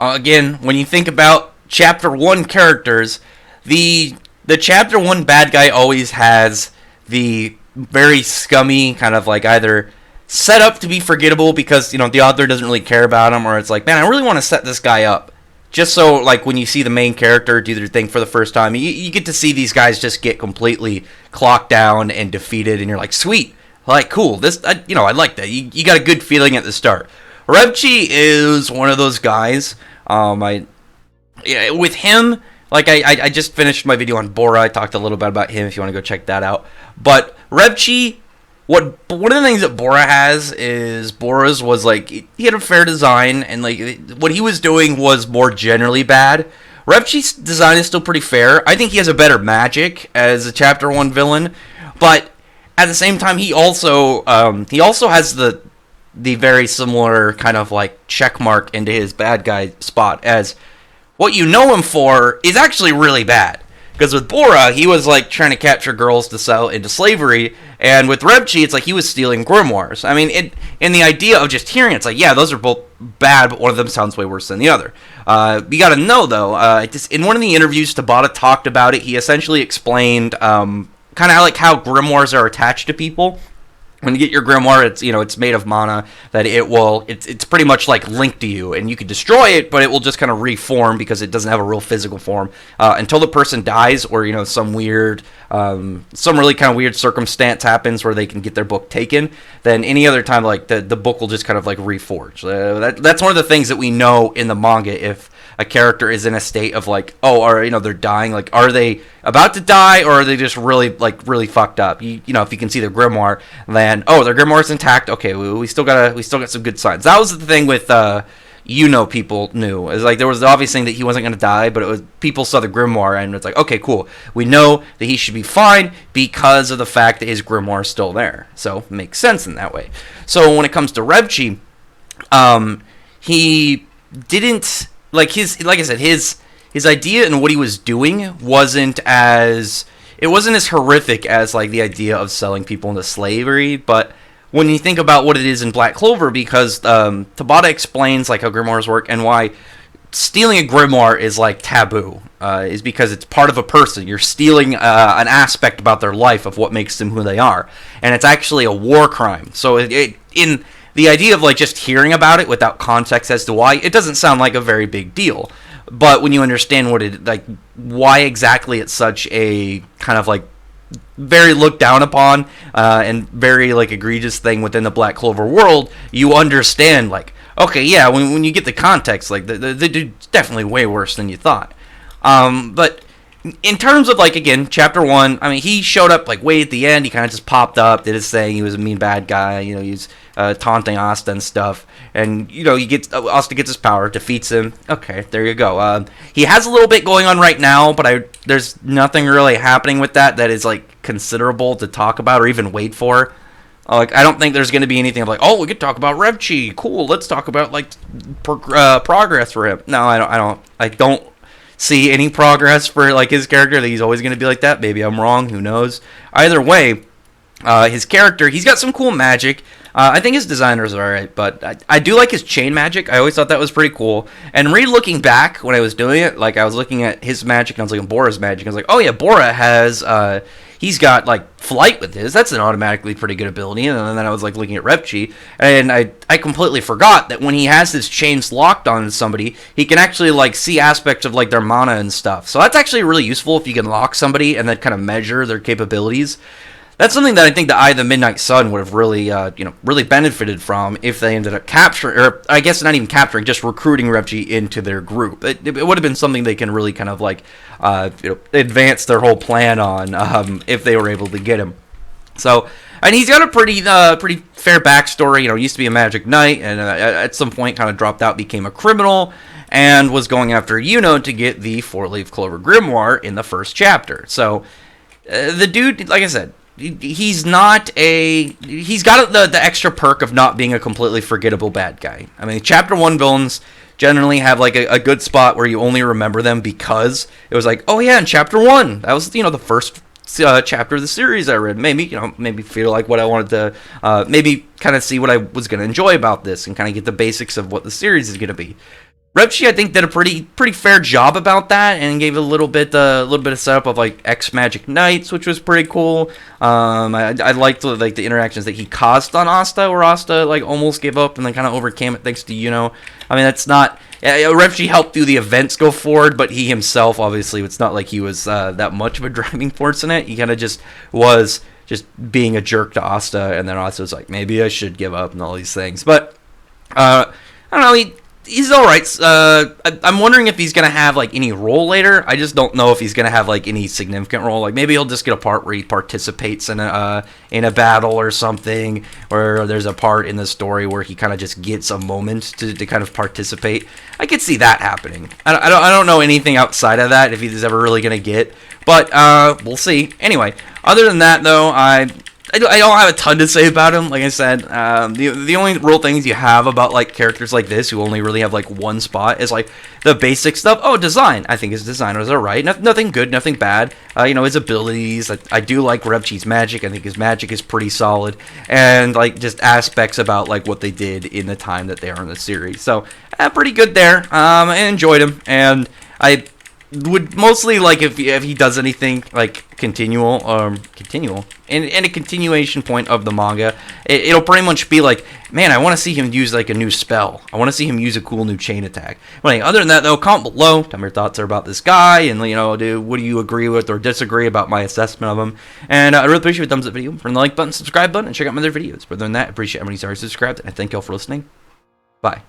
Again, when you think about Chapter 1 characters, the Chapter 1 bad guy always has the very scummy kind of like either set up to be forgettable because, the author doesn't really care about him, or it's like, man, I really want to set this guy up. Just so, like, when you see the main character do their thing for the first time, you get to see these guys just get completely clocked down and defeated, and you're like, sweet, like, cool, I like that. You got a good feeling at the start. Revchi is one of those guys. With him, like I just finished my video on Bora. I talked a little bit about him if you want to go check that out. But Revchi, one of the things that Bora has is Bora's was like he had a fair design, and like what he was doing was more generally bad. Revchi's design is still pretty fair. I think he has a better magic as a Chapter 1 villain, but at the same time he also has the very similar kind of like check mark into his bad guy spot, as what you know him for is actually really bad. Because with Bora, he was like trying to capture girls to sell into slavery, and with Revchi, it's like he was stealing grimoires. I mean, in the idea of just hearing it, it's like, yeah, those are both bad, but one of them sounds way worse than the other. You got to know though, in one of the interviews, Tabata talked about it. He essentially explained kind of like how grimoires are attached to people. When you get your grimoire, it's made of mana that it's pretty much like linked to you, and you can destroy it, but it will just kind of reform because it doesn't have a real physical form until the person dies, or some really kind of weird circumstance happens where they can get their book taken. Then any other time, like the book will just kind of like reforge. That's one of the things that we know in the manga. If a character is in a state of like, they're dying, like, are they about to die, or are they just really fucked up? If you can see their grimoire, then their grimoire's intact. Okay, we still got some good signs. That was the thing with people knew. It was like there was the obvious thing that he wasn't going to die, but it was people saw the grimoire and it's like, okay, cool. We know that he should be fine because of the fact that his grimoire is still there. So it makes sense in that way. So when it comes to Revchi, he didn't like I said, his idea and what he was doing wasn't as horrific as like the idea of selling people into slavery. But when you think about what it is in Black Clover, because Tabata explains like how grimoires work and why stealing a grimoire is like taboo, is because it's part of a person. You're stealing an aspect about their life of what makes them who they are, and it's actually a war crime. So in the idea of like just hearing about it without context as to why, it doesn't sound like a very big deal. But when you understand why exactly it's such a kind of like very looked down upon and very like egregious thing within the Black Clover world, you understand like, okay, yeah, when you get the context, like the dude's definitely way worse than you thought. But in terms of like, again, Chapter 1, I mean, he showed up like way at the end. He kind of just popped up, did his thing. He was a mean bad guy. He was taunting Asta and stuff. And Asta gets his power, defeats him. Okay, there you go. He has a little bit going on right now, but there's nothing really happening with that is like considerable to talk about or even wait for. Like, I don't think there's going to be anything like, we could talk about Revchi. Cool, let's talk about like progress for him. No, I don't see any progress for like his character, that he's always going to be like that. Maybe I'm wrong, who knows. Either way, his character, he's got some cool magic. I think his designers are alright, but I do like his chain magic. I always thought that was pretty cool. And re-looking back when I was doing it, like I was looking at his magic and I was looking at Bora's magic. I was like, oh yeah, Bora has he's got like flight with his. That's an automatically pretty good ability. And then I was like looking at Revchi, and I completely forgot that when he has his chains locked on somebody, he can actually like see aspects of like their mana and stuff. So that's actually really useful if you can lock somebody and then kind of measure their capabilities. That's something that I think the Eye of the Midnight Sun would have really, really benefited from if they ended up capturing, or I guess not even capturing, just recruiting Revchi into their group. It would have been something they can really kind of like, advance their whole plan on if they were able to get him. So, and he's got a pretty fair backstory. He used to be a magic knight, and at some point kind of dropped out, became a criminal, and was going after Yuno to get the Four-Leaf Clover Grimoire in the first chapter. So, the dude, like I said, he's got the extra perk of not being a completely forgettable bad guy. I mean, Chapter 1 villains generally have like a good spot where you only remember them because it was like, oh yeah, in Chapter 1, that was, the first chapter of the series I read. Maybe feel like what I wanted to, maybe kind of see what I was going to enjoy about this and kind of get the basics of what the series is going to be. Revchi, I think, did a pretty fair job about that, and gave a little bit of setup of like X Magic Knights, which was pretty cool. I liked the interactions that he caused on Asta, where Asta like almost gave up and then kind of overcame it thanks to Yuno. I mean, that's not Revchi helped do the events go forward, but he himself, obviously, it's not like he was that much of a driving force in it. He kind of just was just being a jerk to Asta, and then Asta was like, maybe I should give up and all these things. But I don't know. He's all right. I'm wondering if he's gonna have like any role later. I just don't know if he's gonna have like any significant role. Like maybe he'll just get a part where he participates in a battle or something, or there's a part in the story where he kind of just gets a moment to kind of participate. I could see that happening. I don't know anything outside of that if he's ever really gonna get, but we'll see. Anyway, other than that though, I don't have a ton to say about him. Like I said, the only real things you have about like characters like this who only really have like one spot is like the basic stuff. Oh, design. I think his design was alright. Nothing good, nothing bad. His abilities. I do like Revchi's magic. I think his magic is pretty solid, and like just aspects about like what they did in the time that they are in the series. So pretty good there. I enjoyed him, and I would mostly like if he does anything like continual and a continuation point of the manga. It'll pretty much be like, man, I want to see him use like a new spell. I want to see him use a cool new chain attack. But other than that though, comment below, tell me your thoughts are about this guy, and what do you agree with or disagree about my assessment of him. And I really appreciate a thumbs up video, turn the like button, subscribe button, and check out my other videos. But other than that, I appreciate everybody who's already subscribed, and I thank y'all for listening. Bye.